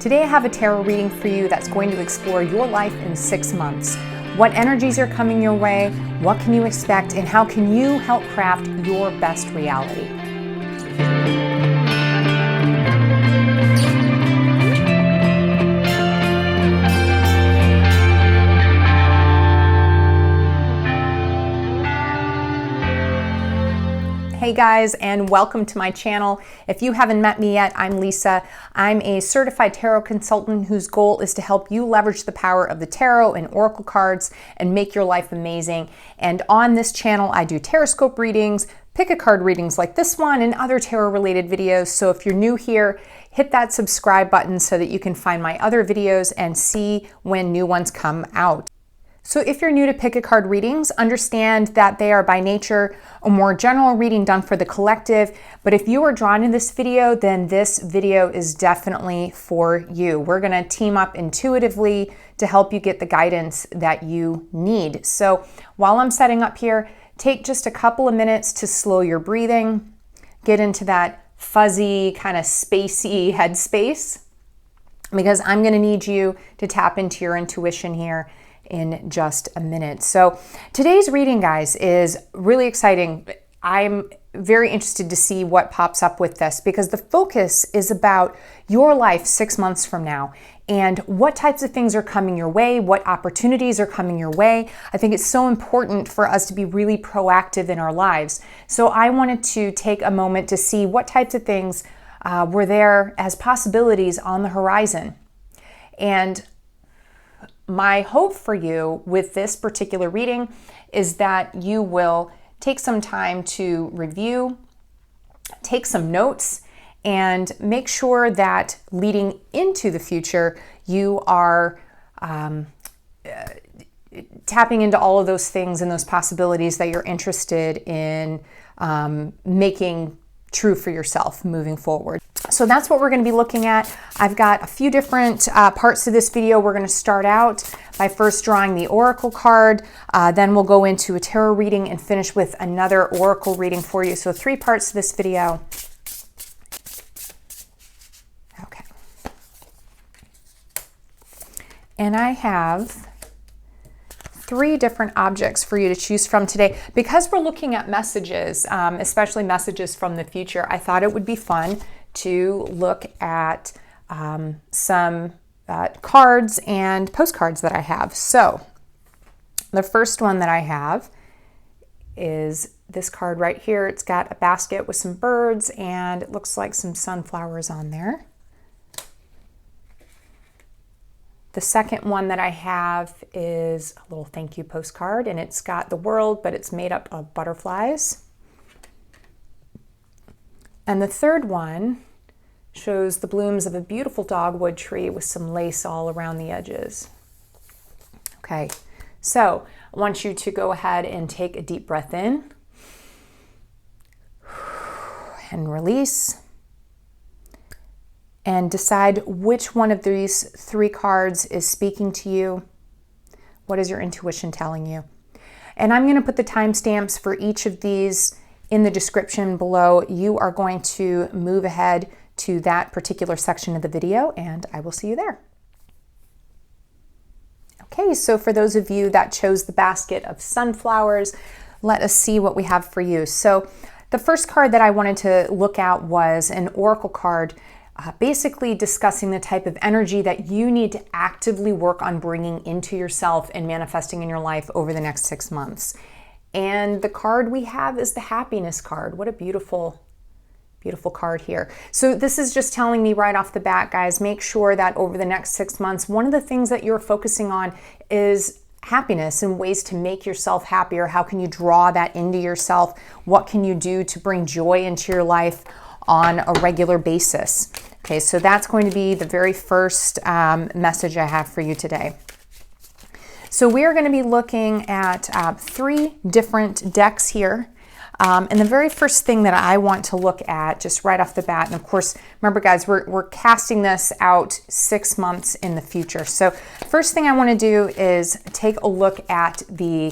Today I have a tarot reading for you that's going to explore your life in 6 months. What energies are coming your way, what can you expect, and how can you help craft your best reality? Hey guys, and welcome to my channel. If you haven't met me yet, I'm Leesa. I'm a certified tarot consultant whose goal is to help you leverage the power of the tarot and oracle cards and make your life amazing. And on this channel, I do tarotscope readings, pick a card readings like this one, and other tarot related videos. So if you're new here, hit that subscribe button so that you can find my other videos and see when new ones come out. So if you're new to pick a card readings, understand that they are by nature a more general reading done for the collective. But if you are drawn to this video, then this video is definitely for you. We're going to team up intuitively to help you get the guidance that you need. So while I'm setting up here, take just a couple of minutes to slow your breathing, get into that fuzzy, kind of spacey headspace, because I'm going to need you to tap into your intuition here in just a minute. So today's reading, guys, is really exciting. I'm very interested to see what pops up with this because the focus is about your life 6 months from now and what types of things are coming your way, what opportunities are coming your way. I think it's so important for us to be really proactive in our lives. So I wanted to take a moment to see what types of things were there as possibilities on the horizon. And my hope for you with this particular reading is that you will take some time to review, take some notes, and make sure that leading into the future, you are tapping into all of those things and those possibilities that you're interested in making true for yourself moving forward. So that's what we're going to be looking at. I've got a few different parts to this video. We're going to start out by first drawing the oracle card, then we'll go into a tarot reading and finish with another oracle reading for you. So 3 parts to this video. Okay. And I have 3 different objects for you to choose from today. Because we're looking at messages, especially messages from the future, I thought it would be fun to look at some cards and postcards that I have. So the first one that I have is this card right here. It's got a basket with some birds and it looks like some sunflowers on there. The second one that I have is a little thank you postcard, and it's got the world, but it's made up of butterflies. And the third one shows the blooms of a beautiful dogwood tree with some lace all around the edges. Okay, so I want you to go ahead and take a deep breath in and release. And decide which one of these 3 cards is speaking to you. What is your intuition telling you? And I'm going to put the timestamps for each of these in the description below. You are going to move ahead to that particular section of the video, and I will see you there. Okay, so for those of you that chose the basket of sunflowers, let us see what we have for you. So the first card that I wanted to look at was an oracle card, basically discussing the type of energy that you need to actively work on bringing into yourself and manifesting in your life over the next 6 months. And the card we have is the happiness card. What a beautiful, beautiful card here. So this is just telling me right off the bat, guys, make sure that over the next 6 months, one of the things that you're focusing on is happiness and ways to make yourself happier. How can you draw that into yourself? What can you do to bring joy into your life on a regular basis? Okay, so that's going to be the very first message I have for you today. So we're going to be looking at 3 different decks here. And the very first thing that I want to look at just right off the bat, and of course, remember guys, we're casting this out 6 months in the future. So first thing I want to do is take a look at the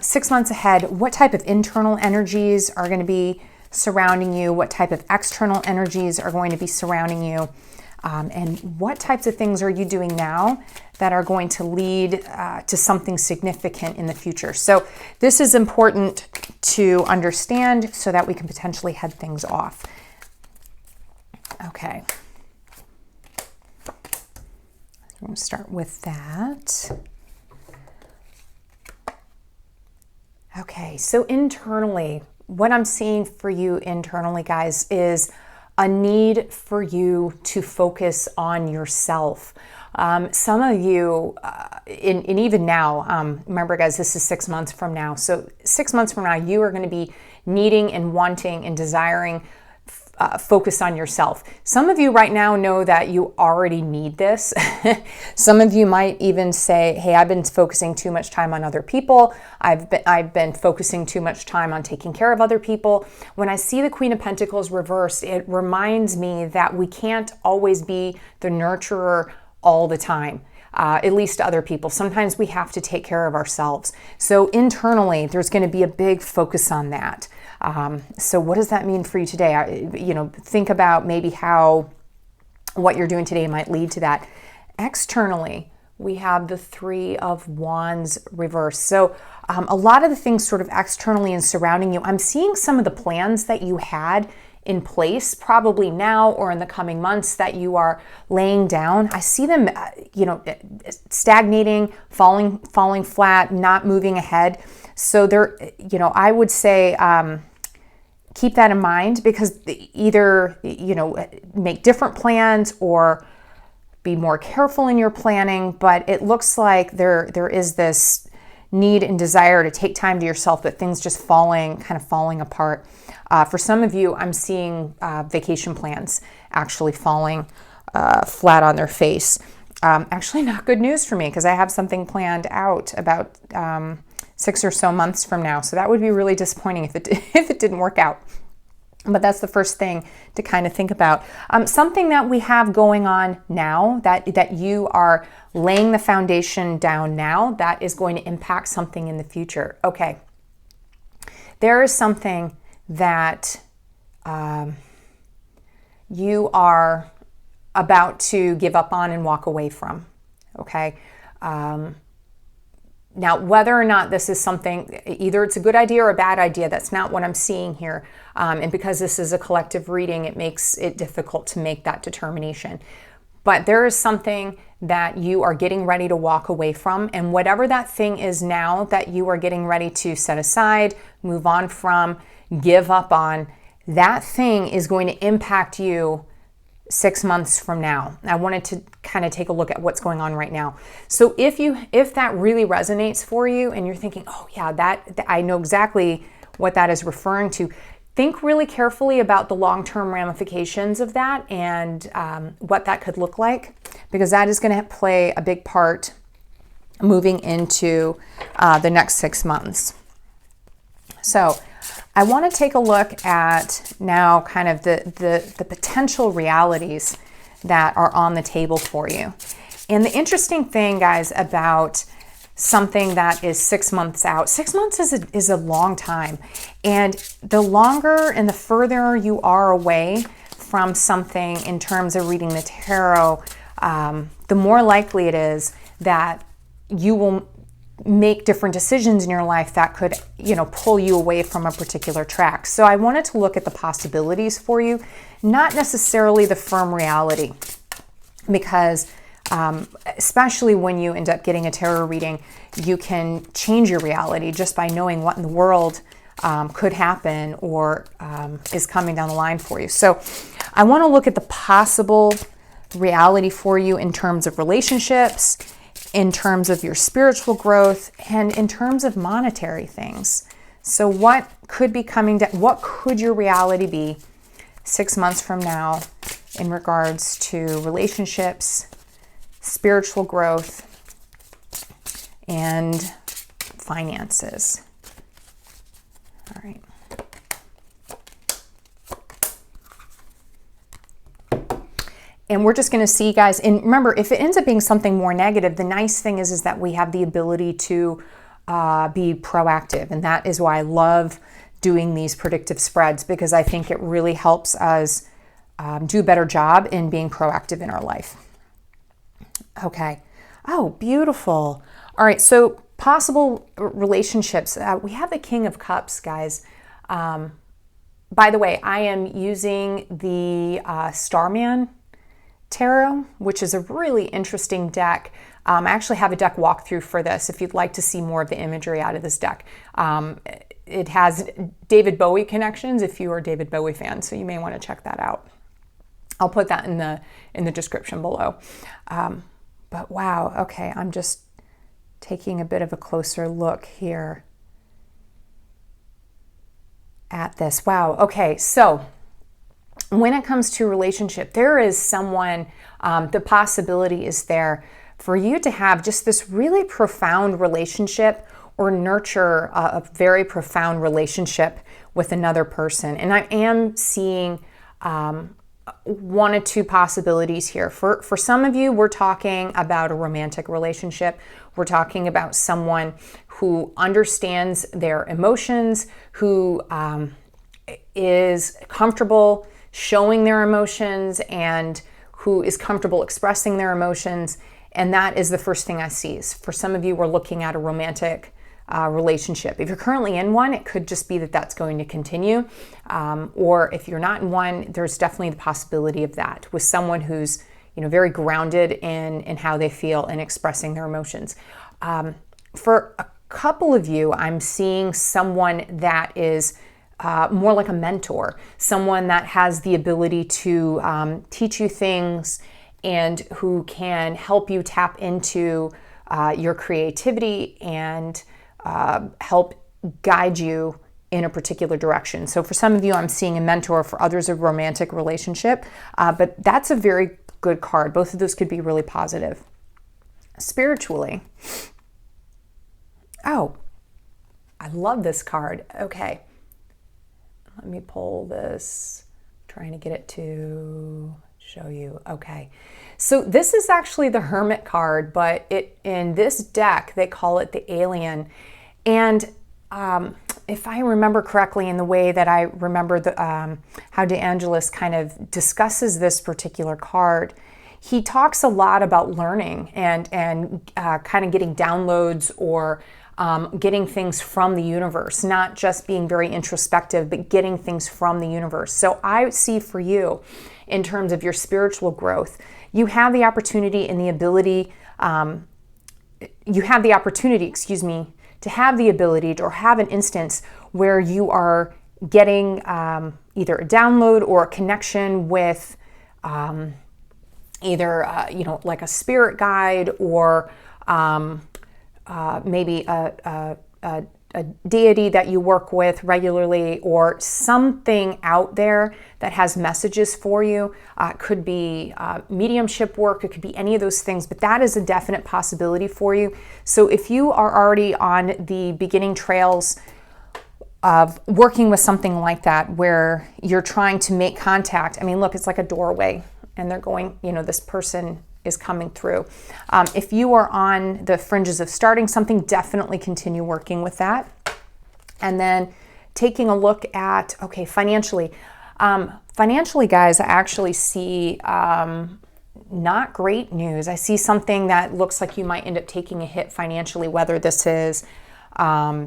6 months ahead. What type of internal energies are going to be surrounding you? What type of external energies are going to be surrounding you? And what types of things are you doing now that are going to lead to something significant in the future? So this is important to understand so that we can potentially head things off. Okay. I'm going to start with that. Okay, so internally, what I'm seeing for you internally, guys, is a need for you to focus on yourself. Some of you, and even now, remember guys, this is 6 months from now. So 6 months from now, you are going to be needing and wanting and desiring focus on yourself. Some of you right now know that you already need this. Some of you might even say, hey, I've been focusing too much time on other people. I've been focusing too much time on taking care of other people. When I see the Queen of Pentacles reversed, it reminds me that we can't always be the nurturer all the time. At least to other people. Sometimes we have to take care of ourselves. So internally, there's going to be a big focus on that. So what does that mean for you today? Think about maybe how what you're doing today might lead to that. Externally, we have the Three of Wands reversed. So a lot of the things sort of externally and surrounding you, I'm seeing some of the plans that you had in place probably now or in the coming months that you are laying down. I see them, stagnating, falling flat, not moving ahead. So there, I would say, keep that in mind, because either, make different plans or be more careful in your planning. But it looks like there is this need and desire to take time to yourself, but things just falling apart. For some of you, I'm seeing vacation plans actually falling flat on their face. Actually, not good news for me, because I have something planned out about 6 or so months from now. So that would be really disappointing if it didn't work out. But that's the first thing to kind of think about. Something that we have going on now, that you are laying the foundation down now, that is going to impact something in the future. Okay. There is something that you are about to give up on and walk away from. Okay. Now, whether or not this is something, either it's a good idea or a bad idea, that's not what I'm seeing here. And because this is a collective reading, it makes it difficult to make that determination. But there is something that you are getting ready to walk away from. And whatever that thing is now that you are getting ready to set aside, move on from, give up on, that thing is going to impact you 6 months from now. I wanted to kind of take a look at what's going on right now. So if that really resonates for you and you're thinking, oh yeah, that I know exactly what that is referring to, think really carefully about the long-term ramifications of that and what that could look like, because that is going to play a big part moving into the next 6 months. So I want to take a look at now kind of the potential realities that are on the table for you. And the interesting thing, guys, about something that is 6 months out, 6 months is a long time. And the longer and the further you are away from something in terms of reading the tarot, the more likely it is that you will make different decisions in your life that could, pull you away from a particular track. So I wanted to look at the possibilities for you, not necessarily the firm reality, because especially when you end up getting a tarot reading, you can change your reality just by knowing what in the world could happen or is coming down the line for you. So I want to look at the possible reality for you in terms of relationships, in terms of your spiritual growth, and in terms of monetary things. So what could be coming down? What could your reality be 6 months from now in regards to relationships, spiritual growth, and finances? All right. And we're just going to see, guys, and remember, if it ends up being something more negative, the nice thing is that we have the ability to be proactive. And that is why I love doing these predictive spreads, because I think it really helps us do a better job in being proactive in our life. Okay. Oh, beautiful. All right. So possible relationships. We have the King of Cups, guys. By the way, I am using the Starman Tarot, which is a really interesting deck. I actually have a deck walkthrough for this if you'd like to see more of the imagery out of this deck. It has David Bowie connections if you are a David Bowie fan, so you may want to check that out. I'll put that in the description below. But wow, okay, I'm just taking a bit of a closer look here at this. Wow, okay, so when it comes to relationship, there is someone, the possibility is there for you to have just this really profound relationship or nurture a very profound relationship with another person. And I am seeing one or two possibilities here. For some of you, we're talking about a romantic relationship. We're talking about someone who understands their emotions, who is comfortable showing their emotions, and who is comfortable expressing their emotions. And that is the first thing I see. For some of you, we're looking at a romantic relationship. If you're currently in one, it could just be that that's going to continue. Or if you're not in one, there's definitely the possibility of that with someone who's, very grounded in how they feel and expressing their emotions. For a couple of you, I'm seeing someone that is more like a mentor, someone that has the ability to teach you things and who can help you tap into your creativity and help guide you in a particular direction. So for some of you, I'm seeing a mentor. For others, a romantic relationship. But that's a very good card. Both of those could be really positive. Spiritually. Oh, I love this card. Okay. Let me pull this. Trying to get it to show you. Okay. So this is actually the Hermit card, but in this deck, they call it the Alien. And if I remember correctly, in the way that I remember how DeAngelis kind of discusses this particular card, he talks a lot about learning and kind of getting downloads or getting things from the universe, not just being very introspective, but getting things from the universe. So I see for you, in terms of your spiritual growth, you have the opportunity and the ability, to have the ability to, or have an instance where you are getting either a download or a connection with either, like a spirit guide or maybe a deity that you work with regularly, or something out there that has messages for you. It could be mediumship work, it could be any of those things, but that is a definite possibility for you. So if you are already on the beginning trails of working with something like that, where you're trying to make contact, I mean, look, it's like a doorway, and they're going, this person is coming through. If you are on the fringes of starting something, definitely continue working with that. And then taking a look at, okay, financially. Financially, guys, I actually see not great news. I see something that looks like you might end up taking a hit financially, whether this is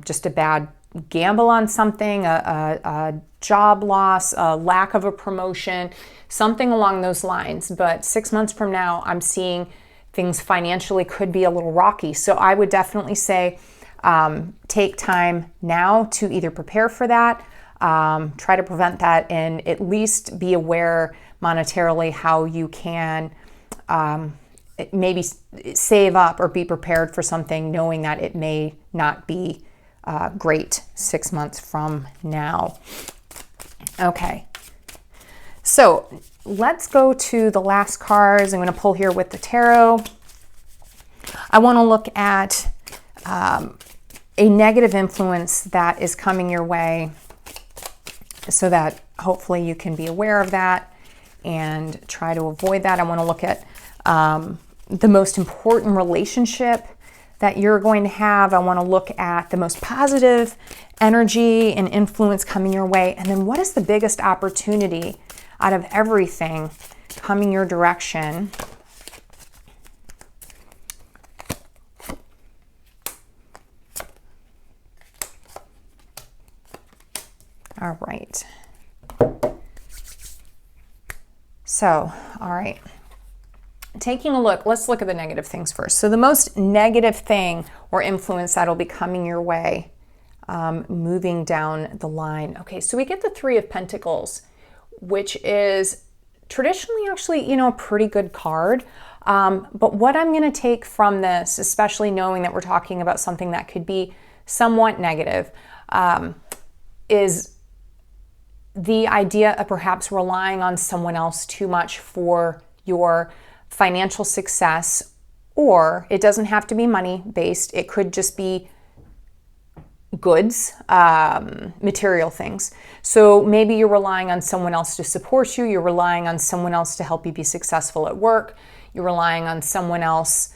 just a bad gamble on something, a job loss, a lack of a promotion, something along those lines. But 6 months from now, I'm seeing things financially could be a little rocky. So I would definitely say take time now to either prepare for that, try to prevent that, and at least be aware monetarily how you can maybe save up or be prepared for something, knowing that it may not be great 6 months from now. Okay, so let's go to the last cards. I'm going to pull here with the tarot. I want to look at a negative influence that is coming your way, so that hopefully you can be aware of that and try to avoid that. I want to look at the most important relationship that you're going to have. I want to look at the most positive energy and influence coming your way. And then what is the biggest opportunity out of everything coming your direction. All right. So, all right. Taking a look, let's look at the negative things first. So the most negative thing or influence that'll be coming your way, moving down the line. Okay, so we get the Three of Pentacles, which is traditionally actually, you know, a pretty good card. But what I'm going to take from this, especially knowing that we're talking about something that could be somewhat negative, is the idea of perhaps relying on someone else too much for your financial success, or it doesn't have to be money based. It could just be goods, material things. So maybe you're relying on someone else to support you. You're relying on someone else to help you be successful at work. You're relying on someone else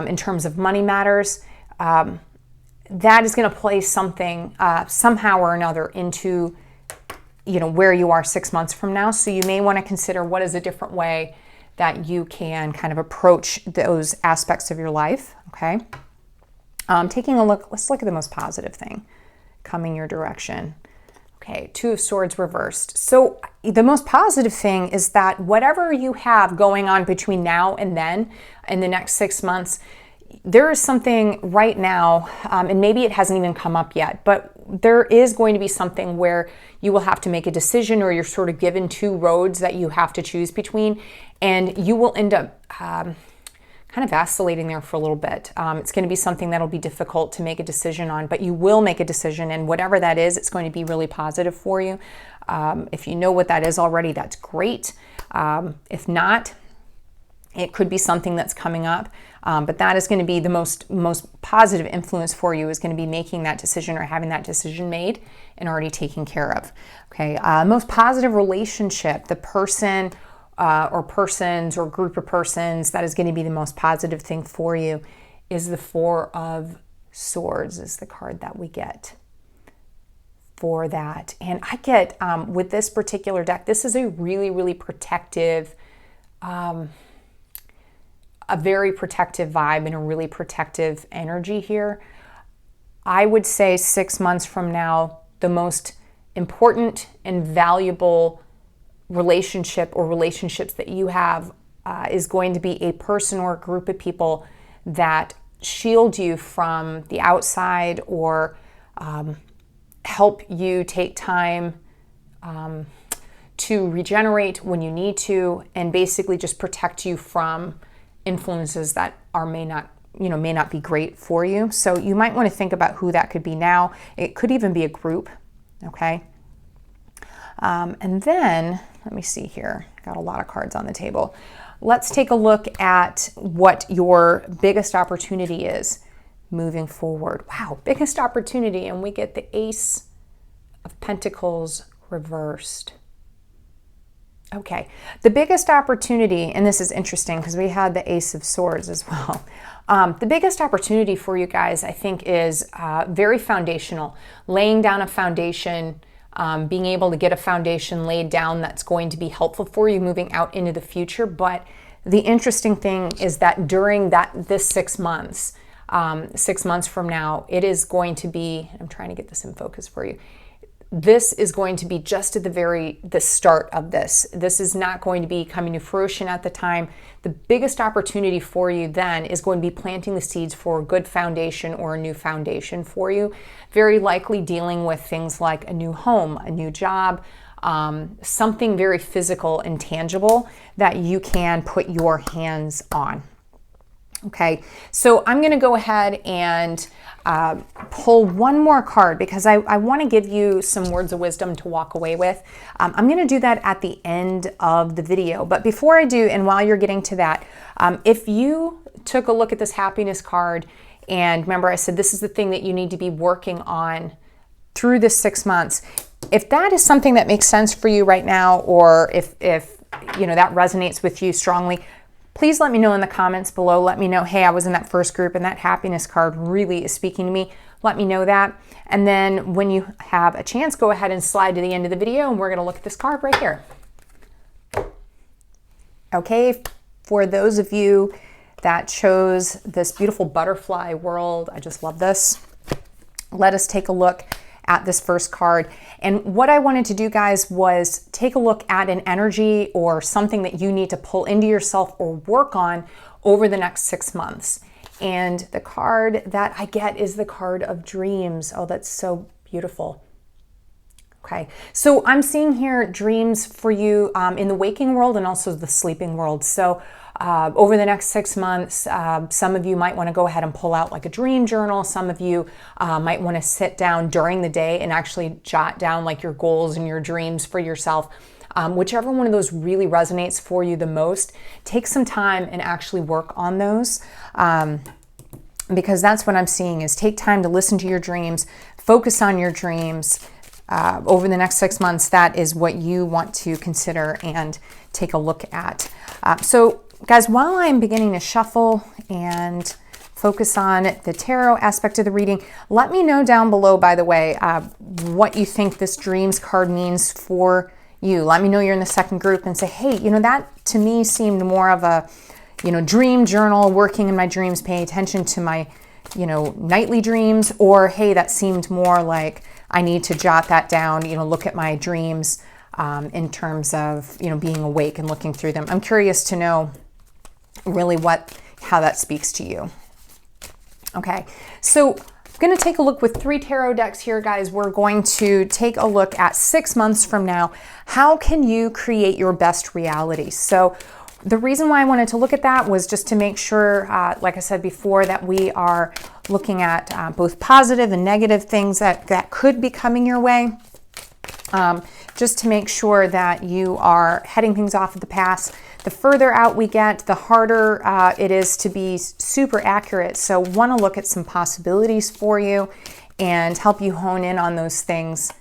in terms of money matters. That is going to play something somehow or another into, you know, where you are 6 months from now. So you may want to consider what is a different way that you can kind of approach those aspects of your life. Okay. Taking a look, let's look at the most positive thing coming your direction. Okay, Two of Swords reversed. So the most positive thing is that whatever you have going on between now and then, in the next 6 months, there is something right now, and maybe it hasn't even come up yet, but there is going to be something where you will have to make a decision, or you're sort of given two roads that you have to choose between, and you will end up kind of vacillating there for a little bit. It's going to be something that'll be difficult to make a decision on, but you will make a decision, and whatever that is, it's going to be really positive for you. If you know what that is already, that's great. If not, it could be something that's coming up, but that is going to be the most positive influence for you, is going to be making that decision or having that decision made and already taken care of. Okay, most positive relationship, the person or persons or group of persons that is going to be the most positive thing for you is the Four of Swords is the card that we get for that. And I get, with this particular deck, this is a really, really protective, a very protective vibe and a really protective energy here. I would say 6 months from now, the most important and valuable relationship or relationships that you have is going to be a person or a group of people that shield you from the outside, or help you take time to regenerate when you need to, and basically just protect you from influences that may not be great for you. So you might want to think about who that could be now. It could even be a group. Okay. And then let me see here. Got a lot of cards on the table. Let's take a look at what your biggest opportunity is moving forward. Wow, biggest opportunity. And we get the Ace of Pentacles reversed. Okay, the biggest opportunity, and this is interesting because we had the Ace of Swords as well. The biggest opportunity for you guys, I think, is very foundational. Laying down a foundation, being able to get a foundation laid down that's going to be helpful for you moving out into the future. But the interesting thing is that during this 6 months, 6 months from now, it is going to be, I'm trying to get this in focus for you. This is going to be just at the start of this. This is not going to be coming to fruition at the time. The biggest opportunity for you then is going to be planting the seeds for a good foundation or a new foundation for you. Very likely dealing with things like a new home, a new job, something very physical and tangible that you can put your hands on. Okay, so I'm going to go ahead and pull one more card because I want to give you some words of wisdom to walk away with. I'm going to do that at the end of the video. But before I do, and while you're getting to that, if you took a look at this happiness card, and remember I said this is the thing that you need to be working on through this 6 months. If that is something that makes sense for you right now, or if you know that resonates with you strongly, please let me know in the comments below. Let me know, hey, I was in that first group and that happiness card really is speaking to me. Let me know that. And then when you have a chance, go ahead and slide to the end of the video and we're going to look at this card right here. Okay, for those of you that chose this beautiful butterfly world, I just love this. Let us take a look at this first card. And what I wanted to do, guys, was take a look at an energy or something that you need to pull into yourself or work on over the next 6 months. And the card that I get is the card of dreams. Oh, that's so beautiful. Okay, so I'm seeing here dreams for you in the waking world and also the sleeping world. So over the next 6 months, some of you might want to go ahead and pull out like a dream journal. Some of you might want to sit down during the day and actually jot down like your goals and your dreams for yourself. Whichever one of those really resonates for you the most, take some time and actually work on those. Because that's what I'm seeing is take time to listen to your dreams, focus on your dreams. Over the next 6 months, that is what you want to consider and take a look at. So guys, while I'm beginning to shuffle and focus on the tarot aspect of the reading, let me know down below, by the way, what you think this dreams card means for you. Let me know you're in the second group and say, hey, that to me seemed more of a, dream journal, working in my dreams, paying attention to my, nightly dreams, or hey, that seemed more like I need to jot that down, look at my dreams in terms of, being awake and looking through them. I'm curious to know really how that speaks to you. Okay, so I'm going to take a look with 3 tarot decks here, guys. We're going to take a look at 6 months from now. How can you create your best reality? So the reason why I wanted to look at that was just to make sure, like I said before, that we are looking at both positive and negative things that could be coming your way. Just to make sure that you are heading things off at the pass. The further out we get, the harder it is to be super accurate. So want to look at some possibilities for you and help you hone in on those things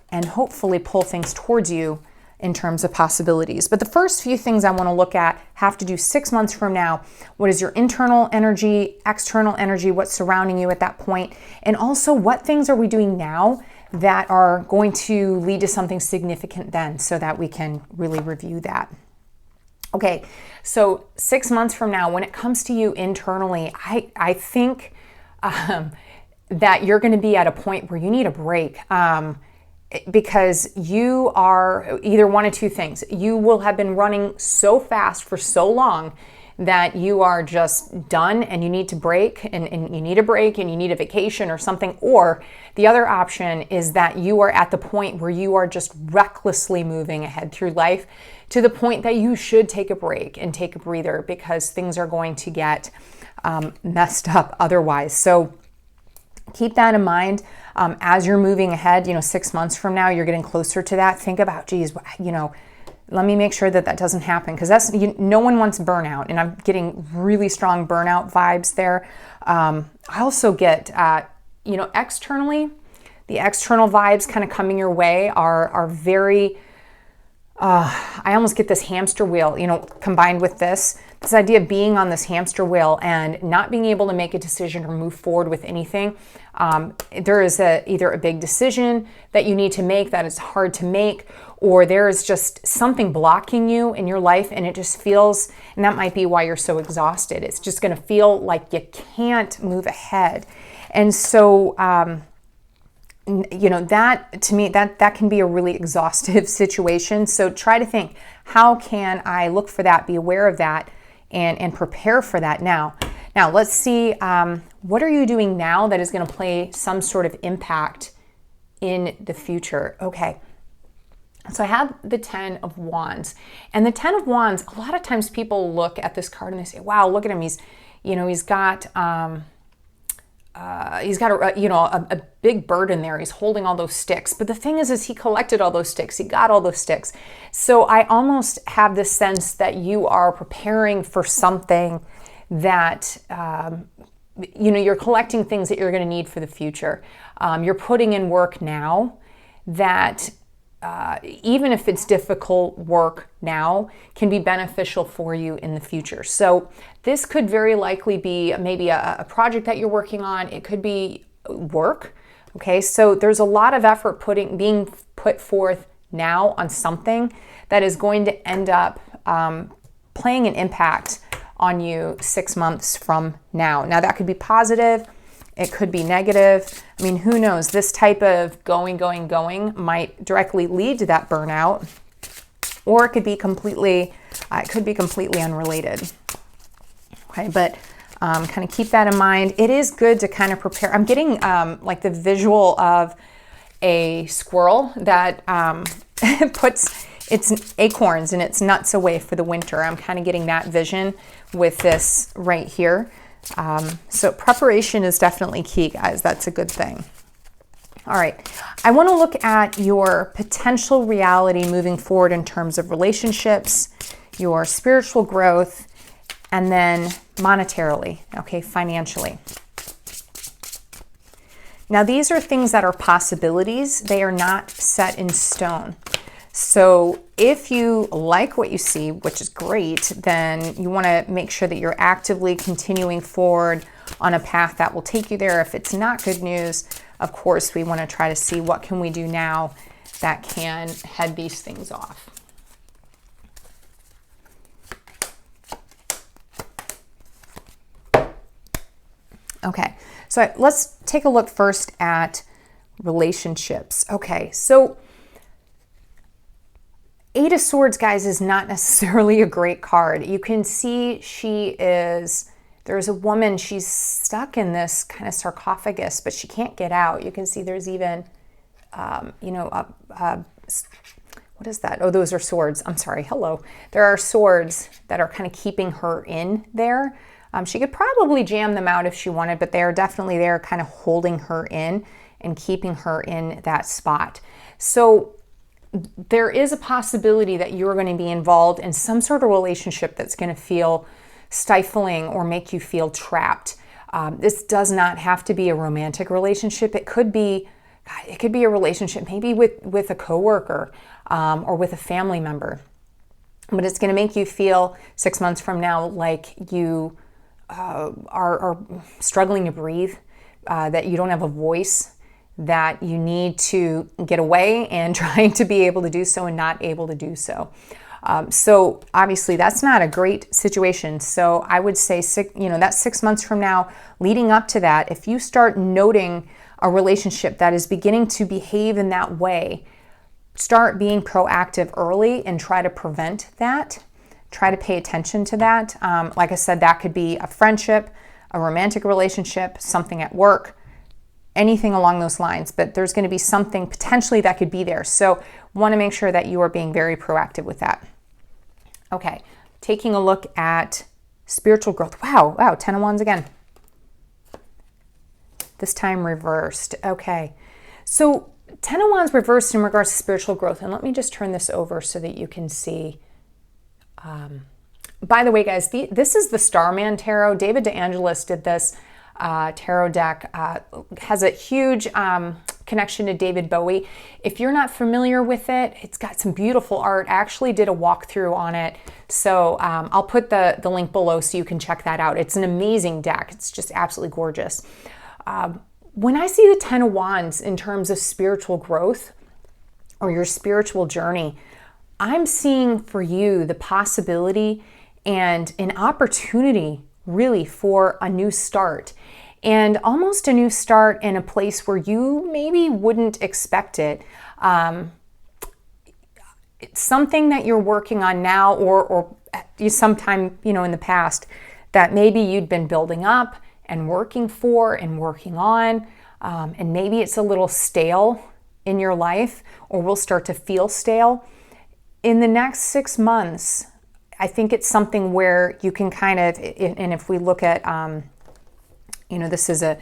and hopefully pull things towards you in terms of possibilities. But the first few things I want to look at have to do 6 months from now. What is your internal energy, external energy, what's surrounding you at that point? And also, what things are we doing now that are going to lead to something significant then, so that we can really review that. Okay, so 6 months from now, when it comes to you internally, I think that you're going to be at a point where you need a break. Because you are either one of two things. You will have been running so fast for so long that you are just done and you need to break and you need a break and you need a vacation or something. Or the other option is that you are at the point where you are just recklessly moving ahead through life to the point that you should take a break and take a breather because things are going to get messed up otherwise. So keep that in mind. As you're moving ahead, 6 months from now, you're getting closer to that. Think about, geez, let me make sure that doesn't happen, because no one wants burnout, and I'm getting really strong burnout vibes there. I also get, externally, the external vibes kind of coming your way are very. I almost get this hamster wheel, combined with this idea of being on this hamster wheel and not being able to make a decision or move forward with anything. There is either a big decision that you need to make that is hard to make, or there is just something blocking you in your life, and it just feels, and that might be why you're so exhausted. It's just going to feel like you can't move ahead. And so, that to me, that can be a really exhaustive situation. So try to think, how can I look for that, be aware of that, and prepare for that now. Now let's see, what are you doing now that is going to play some sort of impact in the future? Okay. So I have the 10 of Wands, and the 10 of Wands, a lot of times people look at this card and they say, wow, look at him. He's got a big burden there. He's holding all those sticks. But the thing is he collected all those sticks. He got all those sticks. So I almost have this sense that you are preparing for something that, you're collecting things that you're going to need for the future. You're putting in work now that, even if it's difficult work now, can be beneficial for you in the future. So this could very likely be maybe a project that you're working on. It could be work. Okay, so there's a lot of effort being put forth now on something that is going to end up playing an impact on you 6 months from now. Now that could be positive, it could be negative. I mean, who knows? This type of going might directly lead to that burnout, or it could be completely unrelated. Okay, but kind of keep that in mind. It is good to kind of prepare. I'm getting like the visual of a squirrel that puts its acorns and its nuts away for the winter. I'm kind of getting that vision with this right here. So preparation is definitely key, guys. That's a good thing. All right. I want to look at your potential reality moving forward in terms of relationships, your spiritual growth, and then monetarily, okay, financially. Now, these are things that are possibilities. They are not set in stone. So if you like what you see, which is great, then you want to make sure that you're actively continuing forward on a path that will take you there. If it's not good news, of course, we want to try to see what can we do now that can head these things off. Okay, so let's take a look first at relationships. Okay, so Eight of Swords, guys, is not necessarily a great card. You can see there's a woman, she's stuck in this kind of sarcophagus, but she can't get out. You can see there's even, what is that? Oh, those are swords. I'm sorry. Hello. There are swords that are kind of keeping her in there. She could probably jam them out if she wanted, but they are definitely there kind of holding her in and keeping her in that spot. So there is a possibility that you're going to be involved in some sort of relationship that's going to feel stifling or make you feel trapped. This does not have to be a romantic relationship. It could be a relationship maybe with a coworker or with a family member. But it's going to make you feel 6 months from now like you are struggling to breathe, that you don't have a voice, that you need to get away and trying to be able to do so and not able to do so. So obviously that's not a great situation. So I would say, that's 6 months from now, leading up to that, if you start noting a relationship that is beginning to behave in that way, start being proactive early and try to prevent that. Try to pay attention to that. Like I said, that could be a friendship, a romantic relationship, something at work, anything along those lines, but there's going to be something potentially that could be there. So want to make sure that you are being very proactive with that. Okay, taking a look at spiritual growth. Wow, 10 of Wands again. This time reversed. Okay, so 10 of Wands reversed in regards to spiritual growth. And let me just turn this over so that you can see. By the way, guys, this is the Starman Tarot. David DeAngelis did this tarot deck, has a huge connection to David Bowie. If you're not familiar with it, it's got some beautiful art. I actually did a walkthrough on it. So I'll put the link below so you can check that out. It's an amazing deck. It's just absolutely gorgeous. When I see the 10 of Wands in terms of spiritual growth or your spiritual journey, I'm seeing for you the possibility and an opportunity really for a new start, and almost a new start in a place where you maybe wouldn't expect it. It's something that you're working on now or sometime, in the past that maybe you'd been building up and working for and working on, and maybe it's a little stale in your life or will start to feel stale. In the next 6 months, I think it's something where you can kind of, and if we look at, this is a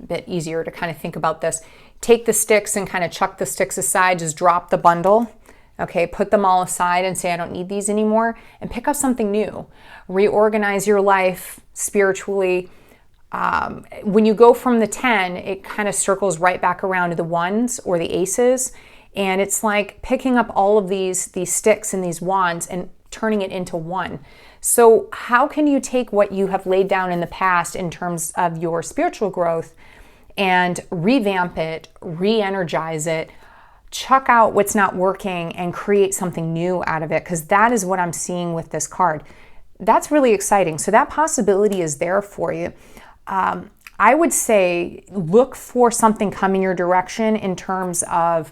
bit easier to kind of think about this. Take the sticks and kind of chuck the sticks aside, just drop the bundle, okay? Put them all aside and say, I don't need these anymore, and pick up something new. Reorganize your life spiritually. When you go from the 10, it kind of circles right back around to the ones or the aces. And it's like picking up all of these sticks and these wands and turning it into one. So how can you take what you have laid down in the past in terms of your spiritual growth and revamp it, re-energize it, chuck out what's not working and create something new out of it, because that is what I'm seeing with this card. That's really exciting. So that possibility is there for you. I would say look for something coming your direction in terms of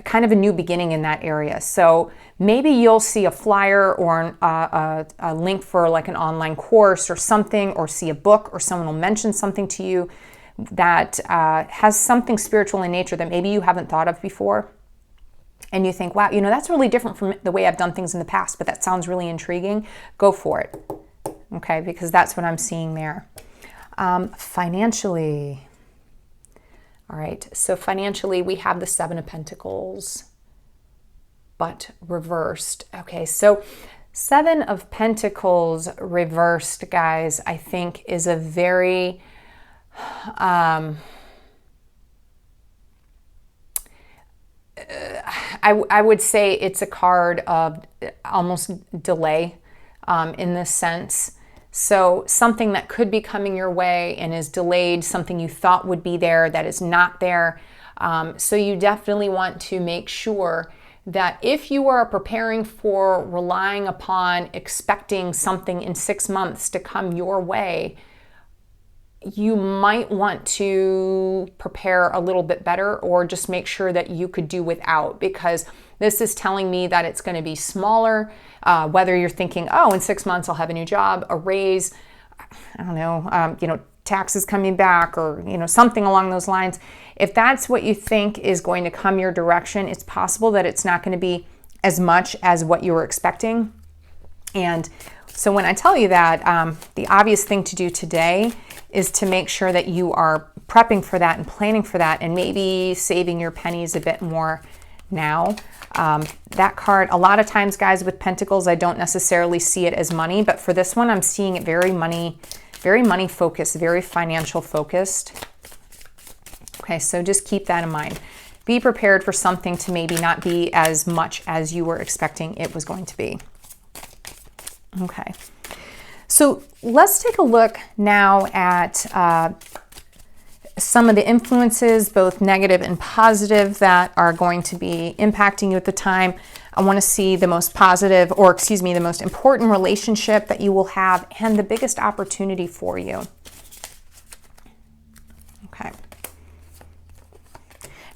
kind of a new beginning in that area. So maybe you'll see a flyer or a link for like an online course or something, or see a book, or someone will mention something to you that has something spiritual in nature that maybe you haven't thought of before. And you think, wow, that's really different from the way I've done things in the past, but that sounds really intriguing. Go for it. Okay, because that's what I'm seeing there. Financially. All right, so financially we have the Seven of Pentacles, but reversed. Okay, so Seven of Pentacles reversed, guys, I think is a very, I would say it's a card of almost delay in this sense. So something that could be coming your way and is delayed, something you thought would be there that is not there. So you definitely want to make sure that if you are preparing for, relying upon, expecting something in 6 months to come your way, you might want to prepare a little bit better, or just make sure that you could do without, because this is telling me that it's going to be smaller, whether you're thinking, oh, in 6 months I'll have a new job, a raise, I don't know, taxes coming back, or, something along those lines. If that's what you think is going to come your direction, it's possible that it's not going to be as much as what you were expecting. And so when I tell you that, the obvious thing to do today is to make sure that you are prepping for that and planning for that, and maybe saving your pennies a bit more now. That card, a lot of times, guys, with Pentacles, I don't necessarily see it as money, but for this one, I'm seeing it very money focused, very financial focused. Okay, so just keep that in mind. Be prepared for something to maybe not be as much as you were expecting it was going to be. Okay, so let's take a look now at some of the influences, both negative and positive, that are going to be impacting you at the time. I want to see the most positive, or excuse me, the most important relationship that you will have, and the biggest opportunity for you. Okay.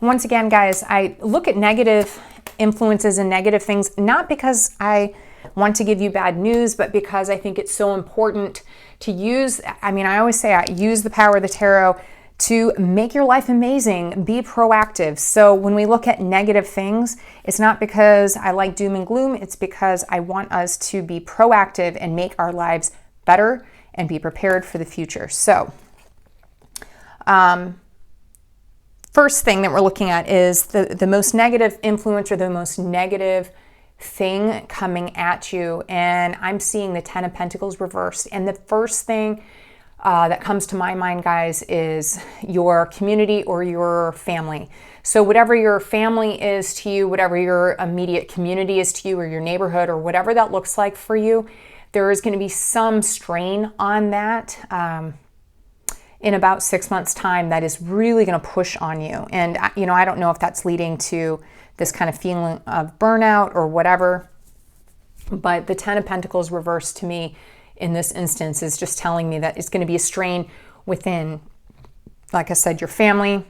Once again, guys, I look at negative influences and negative things, not because I want to give you bad news, but because I think it's so important to use. I always say I use the power of the tarot to make your life amazing, be proactive. So when we look at negative things, it's not because I like doom and gloom, it's because I want us to be proactive and make our lives better and be prepared for the future. So, first thing that we're looking at is the most negative influence, or the most negative thing coming at you. And I'm seeing the Ten of Pentacles reversed. And the first thing that comes to my mind, guys, is your community or your family. So whatever your family is to you, whatever your immediate community is to you, or your neighborhood, or whatever that looks like for you, there is going to be some strain on that in about 6 months' time that is really going to push on you. And, I don't know if that's leading to this kind of feeling of burnout or whatever, but the Ten of Pentacles reversed to me in this instance is just telling me that it's going to be a strain within, like I said, your family,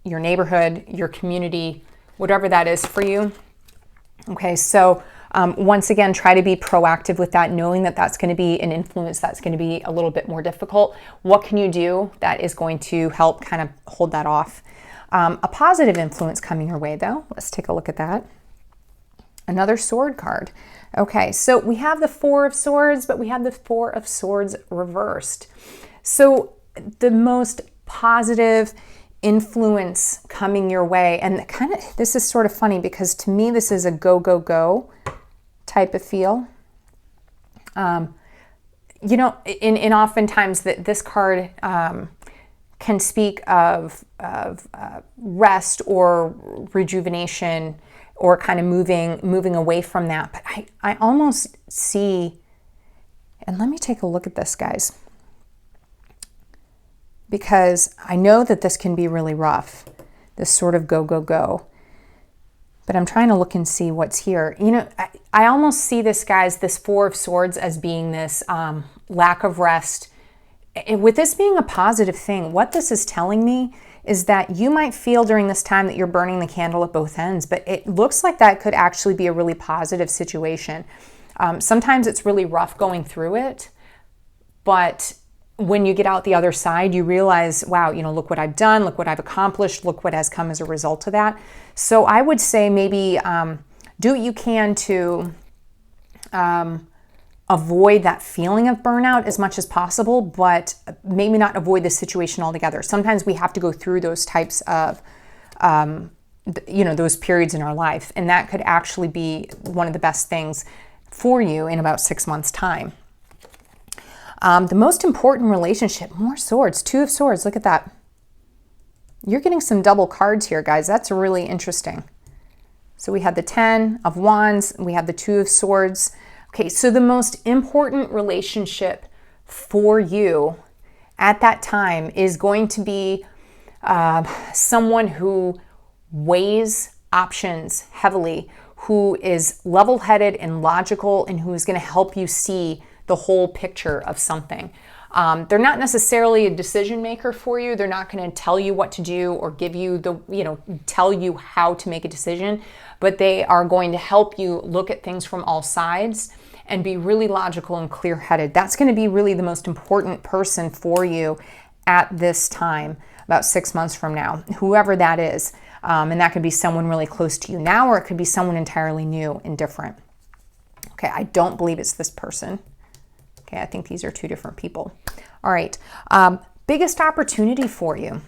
your neighborhood, your community, whatever that is for you. Okay, so once again, try to be proactive with that, knowing that that's going to be an influence that's going to be a little bit more difficult. What can you do that is going to help kind of hold that off? A positive influence coming your way, though. Let's take a look at that. Another sword card. Okay, so we have the Four of Swords, but we have the Four of Swords reversed. So the most positive influence coming your way, and this is sort of funny because to me this is a go, go, go type of feel. In oftentimes this card can speak of rest or rejuvenation, or kind of moving away from that. But I almost see, and let me take a look at this, guys. because I know that this can be really rough, this sort of go, go, go. But I'm trying to look and see what's here. You know, I almost see this, guys, this Four of Swords as being this lack of rest. With this being a positive thing, what this is telling me is that you might feel during this time that you're burning the candle at both ends, but it looks like that could actually be a really positive situation. Sometimes it's really rough going through it, but when you get out the other side, you realize, wow, you know, look what I've done, look what I've accomplished, look what has come as a result of that. So I would say maybe do what you can to avoid that feeling of burnout as much as possible, but maybe not avoid the situation altogether. Sometimes we have to go through those types of, you know, those periods in our life, and that could actually be one of the best things for you in about 6 months' time. The most important relationship, more swords, Two of Swords, look at that. You're getting some double cards here, guys. That's really interesting. So we had the 10 of Wands, we have the Two of Swords. Okay, so the most important relationship for you at that time is going to be someone who weighs options heavily, who is level-headed and logical, and who is going to help you see the whole picture of something. They're not necessarily a decision maker for you. They're not going to tell you what to do or give you the, you know, tell you how to make a decision, but they are going to help you look at things from all sides and be really logical and clear-headed. That's going to be really the most important person for you at this time, about 6 months from now, whoever that is. And that could be someone really close to you now, or it could be someone entirely new and different. Okay, I don't believe it's this person. Okay, I think these are two different people. All right, biggest opportunity for you.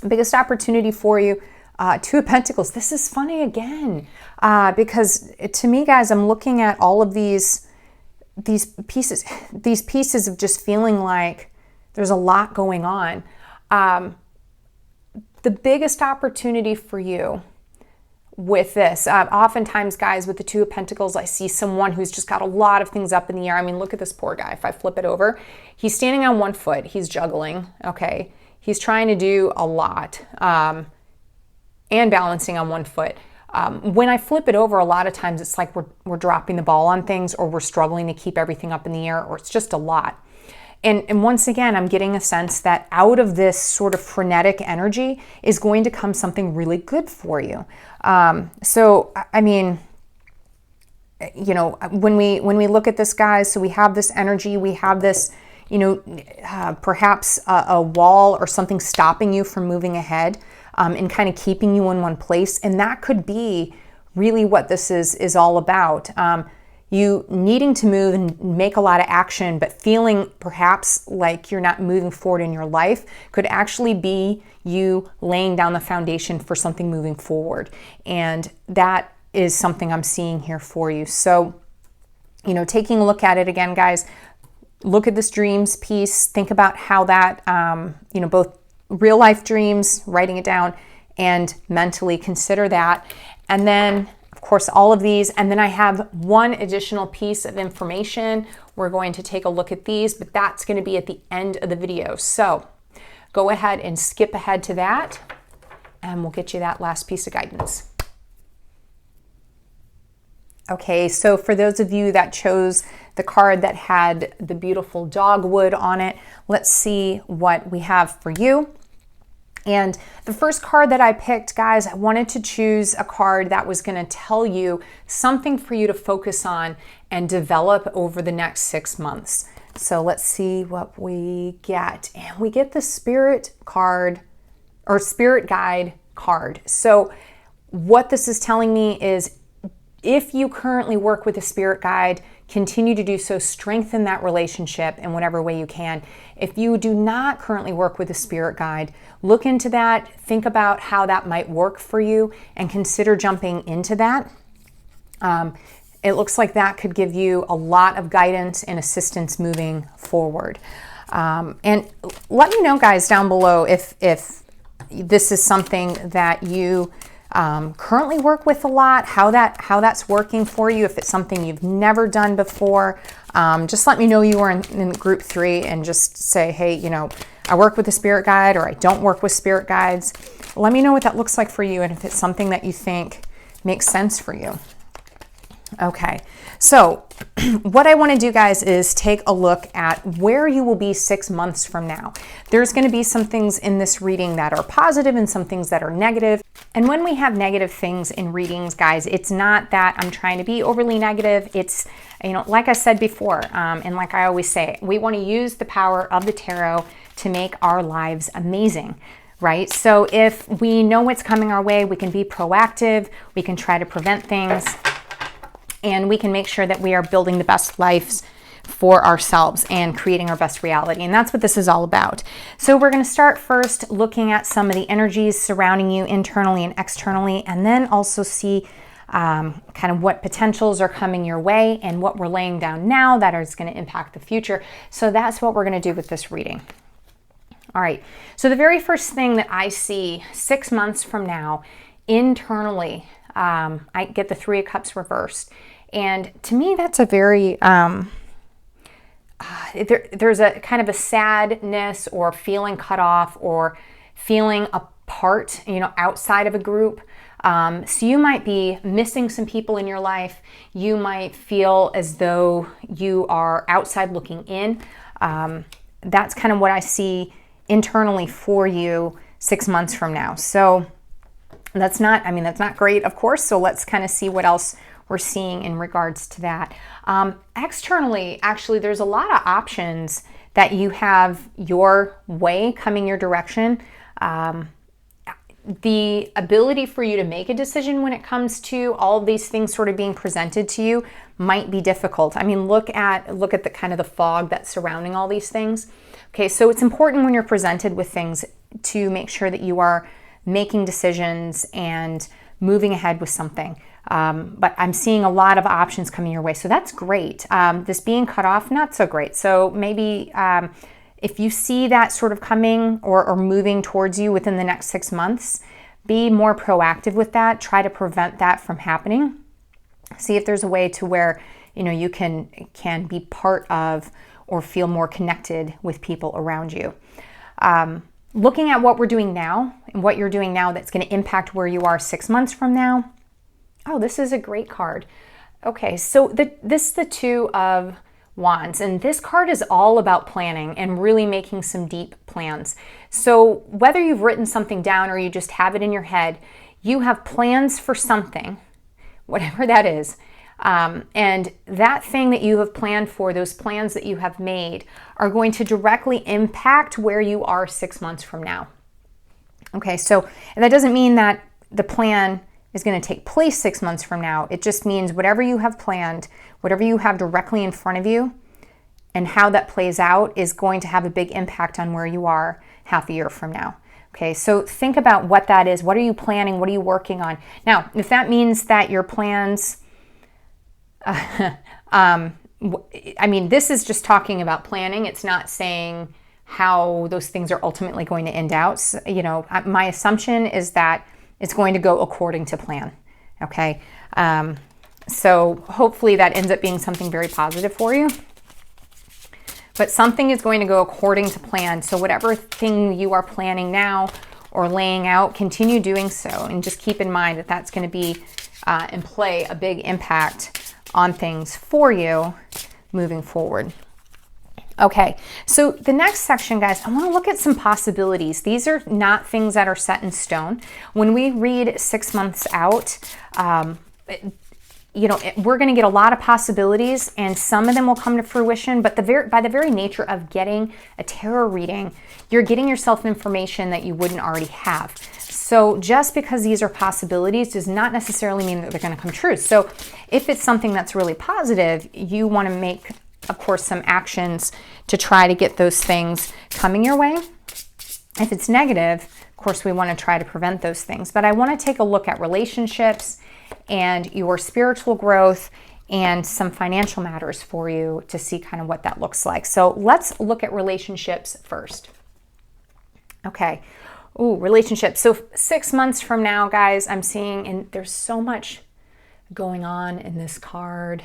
Biggest opportunity for you, Two of Pentacles. This is funny again, because to me, guys, I'm looking at all of these pieces of just feeling like there's a lot going on. The biggest opportunity for you with this, oftentimes, guys, with the Two of Pentacles, I see someone who's just got a lot of things up in the air. I mean, look at this poor guy. If I flip it over, he's standing on one foot. He's juggling, okay? He's trying to do a lot and balancing on one foot. When I flip it over, a lot of times it's like we're dropping the ball on things, or we're struggling to keep everything up in the air, or it's just a lot. And once again, I'm getting a sense that out of this sort of frenetic energy is going to come something really good for you. So, I mean, you know, when we look at this, guys, so we have this energy, we have this, you know, perhaps a wall or something stopping you from moving ahead, and kind of keeping you in one place. And that could be really what this is all about. You needing to move and make a lot of action, but feeling perhaps like you're not moving forward in your life could actually be you laying down the foundation for something moving forward. And that is something I'm seeing here for you. So, you know, taking a look at it again, guys, look at this dreams piece. Think about how that, you know, both real life dreams, writing it down, and mentally consider that. And then, of course, all of these. And then I have one additional piece of information. We're going to take a look at these, but that's going to be at the end of the video. So go ahead and skip ahead to that, and we'll get you that last piece of guidance. Okay, so for those of you that chose the card that had the beautiful dogwood on it, let's see what we have for you. And the first card that I picked, guys, I wanted to choose a card that was going to tell you something for you to focus on and develop over the next 6 months. So let's see what we get. And we get the Spirit card, or Spirit Guide card. So what this is telling me is, if you currently work with a spirit guide, continue to do so. Strengthen that relationship in whatever way you can. If you do not currently work with a spirit guide, look into that, think about how that might work for you, and consider jumping into that. It looks like that could give you a lot of guidance and assistance moving forward. And let me know, guys, down below if this is something that you currently work with a lot, how that's working for you. If it's something you've never done before, just let me know you are in group 3, and just say, hey, you know, I work with a spirit guide or I don't work with spirit guides. Let me know what that looks like for you and if it's something that you think makes sense for you. Okay, so what I want to do, guys, is take a look at where you will be 6 months from now. There's going to be some things in this reading that are positive and some things that are negative. And when we have negative things in readings, guys, it's not that I'm trying to be overly negative. It's, you know, like I said before, and like I always say, we want to use the power of the tarot to make our lives amazing. Right? So if we know what's coming our way, we can be proactive, we can try to prevent things, and we can make sure that we are building the best lives for ourselves and creating our best reality. And that's what this is all about. So we're going to start first looking at some of the energies surrounding you internally and externally, and then also see kind of what potentials are coming your way and what we're laying down now that is going to impact the future. So that's what we're going to do with this reading. All right, so the very first thing that I see 6 months from now internally, I get the Three of Cups reversed. And to me, that's a very, there's a kind of a sadness or feeling cut off or feeling apart, you know, outside of a group. So you might be missing some people in your life. You might feel as though you are outside looking in. That's kind of what I see internally for you 6 months from now. So that's not, I mean, that's not great, of course. So let's kind of see what else we're seeing in regards to that. Externally, actually, there's a lot of options that you have your way coming your direction. The ability for you to make a decision when it comes to all of these things sort of being presented to you might be difficult. I mean, look at the kind of the fog that's surrounding all these things. Okay, so it's important when you're presented with things to make sure that you are making decisions and moving ahead with something. But I'm seeing a lot of options coming your way, so that's great. This being cut off, not so great. So maybe if you see that sort of coming or moving towards you within the next 6 months, be more proactive with that. Try to prevent that from happening. See if there's a way to where, you know, you can be part of or feel more connected with people around you. Looking at what we're doing now and what you're doing now that's going to impact where you are 6 months from now. Oh, this is a great card. Okay, so this is the Two of Wands, and this card is all about planning and really making some deep plans. So whether you've written something down or you just have it in your head, you have plans for something, whatever that is. And that thing that you have planned for, those plans that you have made, are going to directly impact where you are 6 months from now. Okay, so and that doesn't mean that the plan is going to take place 6 months from now. It just means whatever you have planned, whatever you have directly in front of you, and how that plays out is going to have a big impact on where you are half a year from now. Okay, so think about what that is. What are you planning? What are you working on? Now, if that means that your plans, I mean, this is just talking about planning. It's not saying how those things are ultimately going to end out. So, you know, my assumption is that it's going to go according to plan. Okay, so hopefully that ends up being something very positive for you. But something is going to go according to plan. So whatever thing you are planning now or laying out, continue doing so. And just keep in mind that that's going to be and play a big impact on things for you moving forward. Okay, so the next section, guys, I want to look at some possibilities. These are not things that are set in stone. When we read 6 months out, you know, we're going to get a lot of possibilities, and some of them will come to fruition, but by the very nature of getting a tarot reading, you're getting yourself information that you wouldn't already have. So just because these are possibilities does not necessarily mean that they're going to come true. So if it's something that's really positive, you want to make, of course, some actions to try to get those things coming your way. If it's negative, of course, we want to try to prevent those things. But I want to take a look at relationships and your spiritual growth and some financial matters for you to see kind of what that looks like. So let's look at relationships first. Okay. Ooh, relationships. So 6 months from now, guys, I'm seeing, and there's so much going on in this card.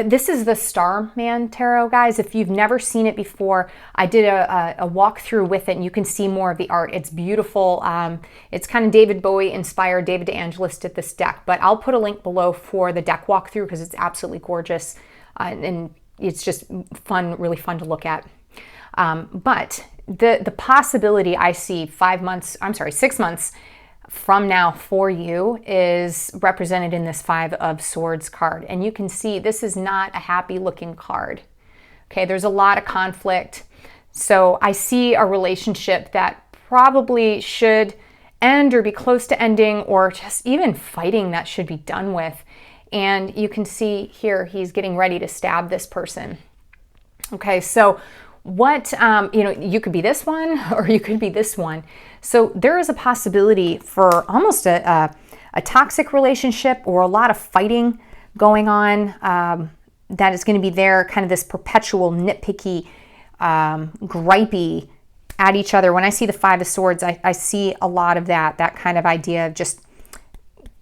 This is the Starman Tarot, guys. If you've never seen it before, I did a walkthrough with it, and you can see more of the art. It's beautiful. It's kind of David Bowie inspired. David DeAngelis did this deck, but I'll put a link below for the deck walkthrough because it's absolutely gorgeous, and it's just fun, really fun to look at. But the possibility I see 6 months from now for you is represented in this Five of Swords card. And you can see this is not a happy looking card. Okay, there's a lot of conflict. So I see a relationship that probably should end or be close to ending, or just even fighting that should be done with. And you can see here, he's getting ready to stab this person. Okay, so what, you could be this one or you could be this one. So there is a possibility for almost a toxic relationship or a lot of fighting going on, that is going to be there, kind of this perpetual nitpicky, gripey at each other. When I see the Five of Swords, I see a lot of that kind of idea of just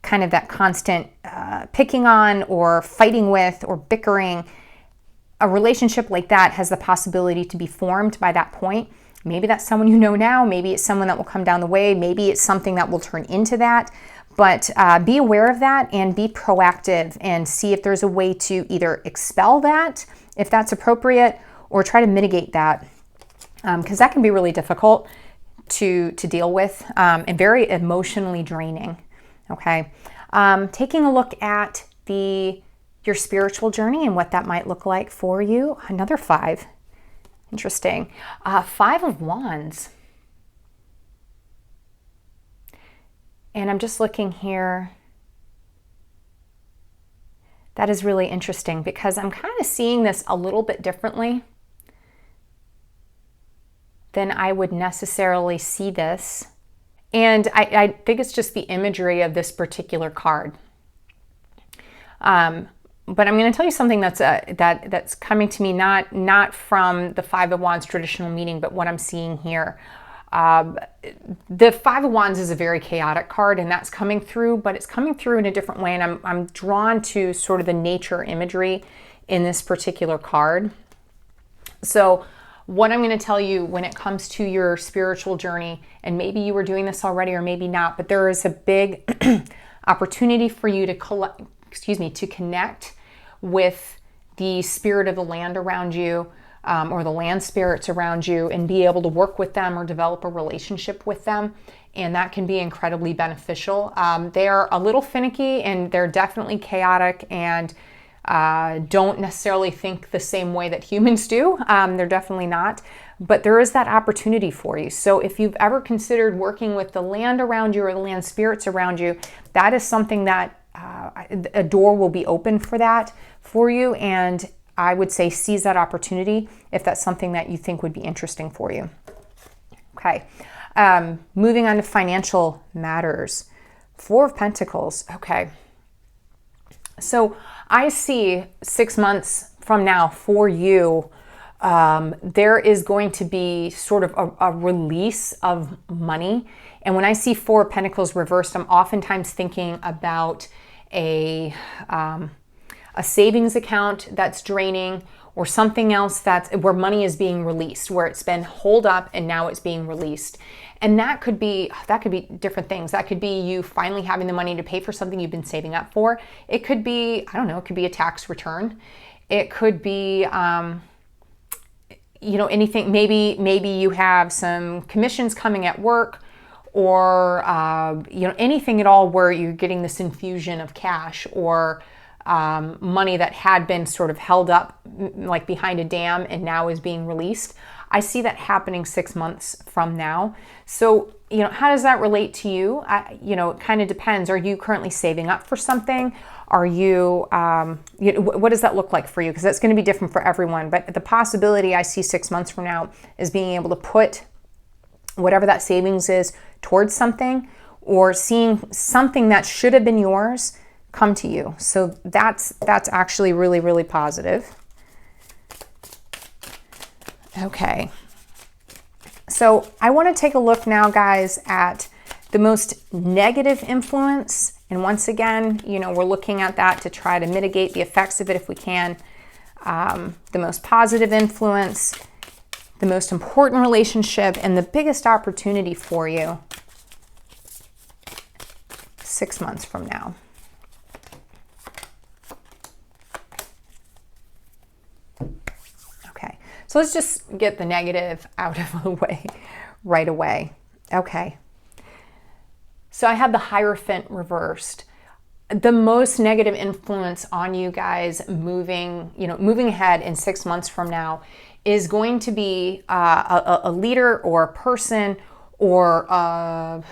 kind of that constant picking on or fighting with or bickering. A relationship like that has the possibility to be formed by that point. Maybe that's someone you know now. Maybe it's someone that will come down the way. Maybe it's something that will turn into that. But be aware of that and be proactive and see if there's a way to either expel that, if that's appropriate, or try to mitigate that. Because that can be really difficult to deal with, and very emotionally draining. Okay. Taking a look at your spiritual journey and what that might look like for you. Another five. Interesting. Five of Wands. And I'm just looking here. That is really interesting because I'm kind of seeing this a little bit differently than I would necessarily see this. And I think it's just the imagery of this particular card. But I'm going to tell you something that's coming to me not from the Five of Wands traditional meaning, but what I'm seeing here. The Five of Wands is a very chaotic card, and that's coming through, but it's coming through in a different way. And I'm drawn to sort of the nature imagery in this particular card. So what I'm going to tell you when it comes to your spiritual journey, and maybe you were doing this already or maybe not, but there is a big opportunity for you to connect with the spirit of the land around you, or the land spirits around you, and be able to work with them or develop a relationship with them. And that can be incredibly beneficial. They're a little finicky and they're definitely chaotic and don't necessarily think the same way that humans do. They're definitely not, but there is that opportunity for you. So if you've ever considered working with the land around you or the land spirits around you, that is something that a door will be open for that for you. And I would say seize that opportunity if that's something that you think would be interesting for you. Okay. Moving on to financial matters. Four of Pentacles. Okay. So I see 6 months from now for you, there is going to be sort of a release of money. And when I see Four of Pentacles reversed, I'm oftentimes thinking about a savings account that's draining, or something else that's where money is being released, where it's been holed up and now it's being released. And that could be different things. That could be you finally having the money to pay for something you've been saving up for. It could be, I don't know, it could be a tax return. It could be, anything. Maybe you have some commissions coming at work, or anything at all where you're getting this infusion of cash, or money that had been sort of held up like behind a dam and now is being released. I see that happening 6 months from now. So, how does that relate to you? It kind of depends. Are you currently saving up for something? Are you, what does that look like for you? Because that's going to be different for everyone. But the possibility I see 6 months from now is being able to put whatever that savings is towards something, or seeing something that should have been yours come to you. So that's actually really, really positive. Okay. So I want to take a look now, guys, at The most negative influence, and once again, you know, we're looking at that to try to mitigate the effects of it if we can. The most positive influence, the most important relationship, and the biggest opportunity for you 6 months from now. Okay, so let's just get the negative out of the way right away. Okay. So I have the Hierophant reversed. The most negative influence on you guys moving ahead in 6 months from now is going to be a leader or a person or a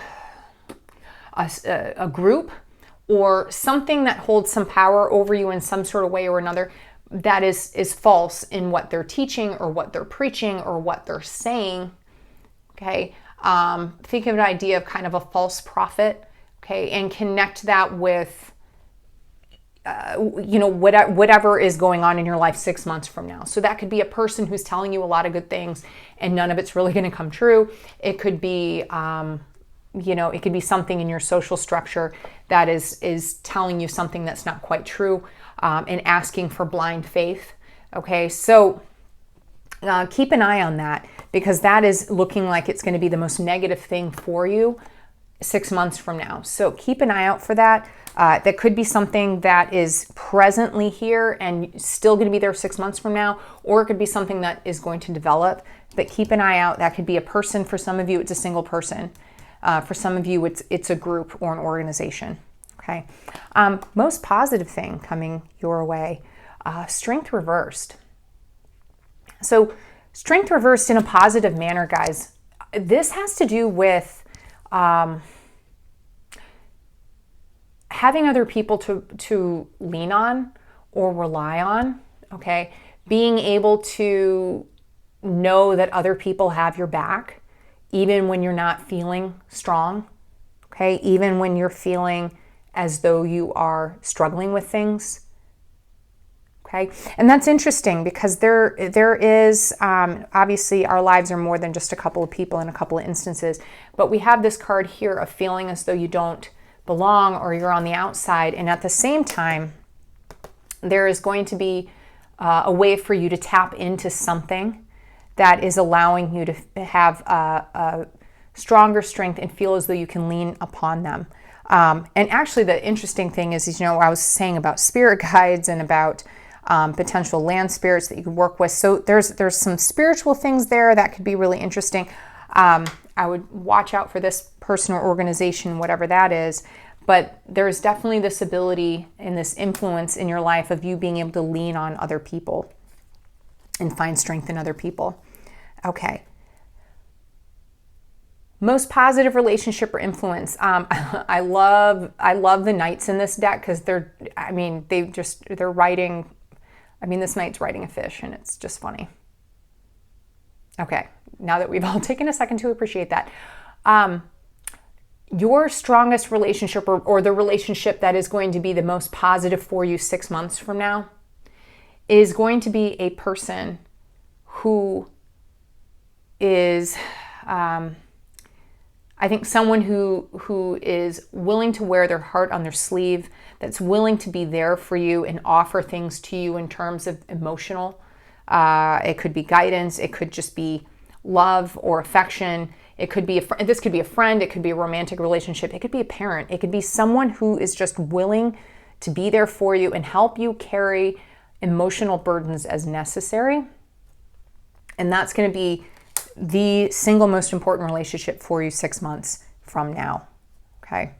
group or something that holds some power over you in some sort of way or another that is false in what they're teaching or what they're preaching or what they're saying. Okay. Think of an idea of kind of a false prophet, okay, and connect that with, whatever is going on in your life 6 months from now. So that could be a person who's telling you a lot of good things and none of it's really going to come true. It could be, it could be something in your social structure that is telling you something that's not quite true, and asking for blind faith. Okay, so keep an eye on that, because that is looking like it's going to be the most negative thing for you 6 months from now. So keep an eye out for that. That could be something that is presently here and still going to be there 6 months from now, or it could be something that is going to develop. But keep an eye out. That could be a person. For some of you, it's a single person. For some of you, it's a group or an organization. Okay. Most positive thing coming your way, strength reversed. So strength reversed in a positive manner, guys. This has to do with having other people to lean on or rely on, okay? Being able to know that other people have your back, even when you're not feeling strong, okay? Even when you're feeling as though you are struggling with things. Okay. And that's interesting because there is, obviously our lives are more than just a couple of people in a couple of instances, but we have this card here of feeling as though you don't belong or you're on the outside. And at the same time, there is going to be a way for you to tap into something that is allowing you to have a stronger strength and feel as though you can lean upon them. And actually the interesting thing is, I was saying about spirit guides and about potential land spirits that you could work with. So there's some spiritual things there that could be really interesting. I would watch out for this person or organization, whatever that is. But there's definitely this ability and this influence in your life of you being able to lean on other people and find strength in other people. Okay. Most positive relationship or influence. I love the knights in this deck because they're writing. This knight's riding a fish and it's just funny. Okay, now that we've all taken a second to appreciate that. Your strongest relationship or the relationship that is going to be the most positive for you 6 months from now is going to be a person who is, I think, someone who is willing to wear their heart on their sleeve, that's willing to be there for you and offer things to you in terms of emotional. It could be guidance. It could just be love or affection. It could be this could be a friend. It could be a romantic relationship. It could be a parent. It could be someone who is just willing to be there for you and help you carry emotional burdens as necessary. And that's going to be the single most important relationship for you 6 months from now. Okay.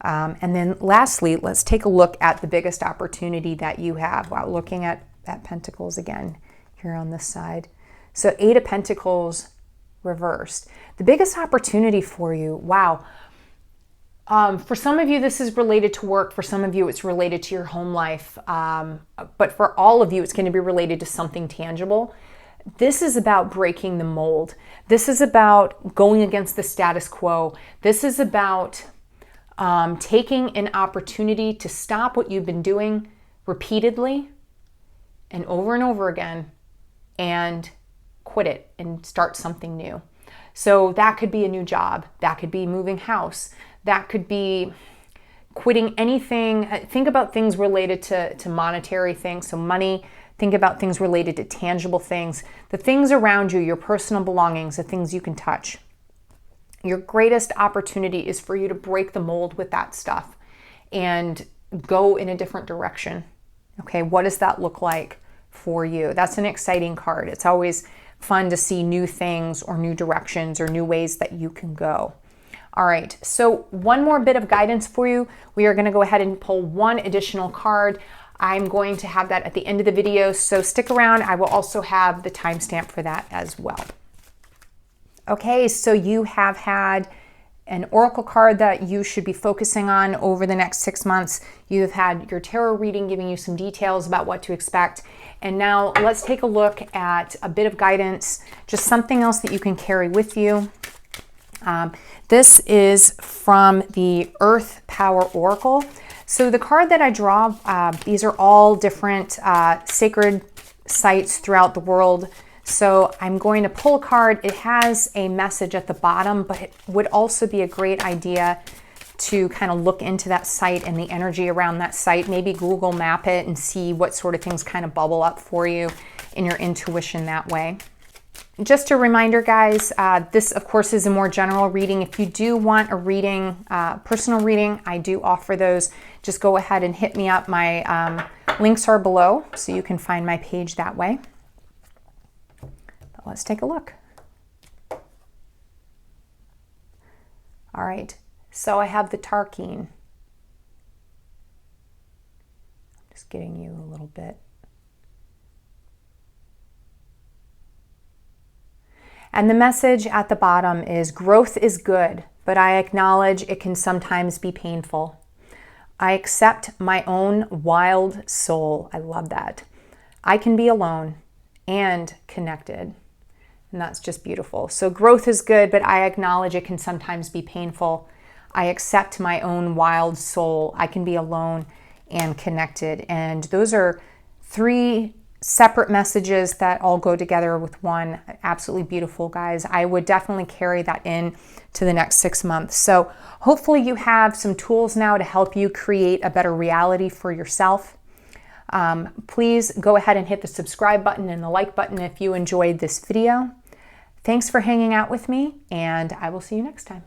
And then lastly, let's take a look at the biggest opportunity that you have while looking at Pentacles again here on this side. So 8 of Pentacles reversed. The biggest opportunity for you, wow. For some of you, this is related to work. For some of you, it's related to your home life. But for all of you, it's going to be related to something tangible. This is about breaking the mold. This is about going against the status quo. This is about taking an opportunity to stop what you've been doing repeatedly and over again and quit it and start something new. So that could be a new job. That could be moving house. That could be quitting anything. Think about things related to monetary things, so money. Think about things related to tangible things, the things around you, your personal belongings, the things you can touch. Your greatest opportunity is for you to break the mold with that stuff and go in a different direction. Okay, what does that look like for you? That's an exciting card. It's always fun to see new things or new directions or new ways that you can go. All right, so one more bit of guidance for you. We are going to go ahead and pull one additional card. I'm going to have that at the end of the video, so stick around. I will also have the timestamp for that as well. Okay, so you have had an oracle card that you should be focusing on over the next 6 months. You've had your tarot reading giving you some details about what to expect. And now let's take a look at a bit of guidance, just something else that you can carry with you. This is from the Earth Power Oracle. So the card that I draw, these are all different sacred sites throughout the world. So I'm going to pull a card. It has a message at the bottom, but it would also be a great idea to kind of look into that site and the energy around that site. Maybe Google map it and see what sort of things kind of bubble up for you in your intuition that way. Just a reminder, guys, this of course is a more general reading. If you do want a reading, personal reading, I do offer those. Just go ahead and hit me up. My links are below, so you can find my page that way. But let's take a look. All right, so I have the Tarkeen. Just getting you a little bit. And the message at the bottom is, growth is good, but I acknowledge it can sometimes be painful. I accept my own wild soul. I love that. I can be alone and connected. And that's just beautiful. So growth is good, but I acknowledge it can sometimes be painful. I accept my own wild soul. I can be alone and connected. And those are 3 separate messages that all go together with one. Absolutely beautiful, guys. I would definitely carry that in to the next 6 months. So hopefully you have some tools now to help you create a better reality for yourself. Please go ahead and hit the subscribe button and the like button if you enjoyed this video. Thanks for hanging out with me, and I will see you next time.